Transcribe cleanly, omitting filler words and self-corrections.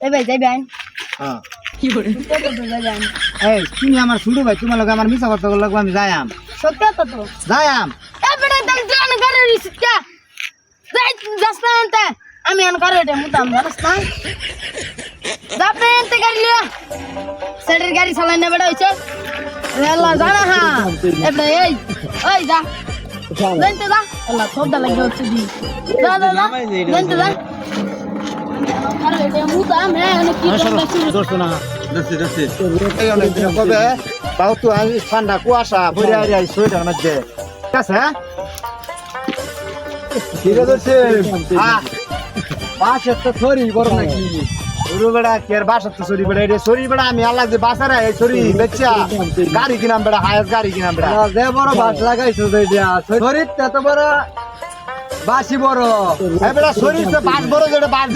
এই ভাই যাই ভাই হ্যাঁ কি করে যাই ভাই এই তুমি আমার শুরু ভাই তোমার লগে আমার মিছা কথা লাগবে আমি যাইয়াম সত্যি তো তো যাইয়াম এ বেটা দাম জান করে রিসিটা যাই যাস না আনতে আমি আন করে এটা মুতাম জানাস না যাবে আনতে গাড়ি লিয়া সেটের গাড়ি চালাই না বেটা হইছে আল্লাহ জানা হ্যাঁ এবারে এই ওই যা জানতে যা আল্লাহ সবটা লাগে হচ্ছে দি যা যা যা জানতে যা আরে এটা মুতাম হ্যাঁ কি করতেছিস দোস্ত না এই অনেক দিন কবে তাও তো আমি ঠান্ডা কুয়াশা ভরে আই সোয়েটার মধ্যে ঠিক আছে ঠিক আছে বাস একটা ছড়ি বড় নাকি ওরে বেড়া কের বাস একটা ছড়ি বেড়া রে ছড়ি বেড়া আমি আল্লাহ যে বাসারা এই ছড়ি বেচা গাড়ি কিনাম বেড়া হায়াস গাড়ি কিনাম বেড়া যে বড় বাস লাগাইছো যে দিয়া ছড়িত এত বড় বাসি বড় এ বেড়া ছড়ি তো বাস বড় যেটা বাস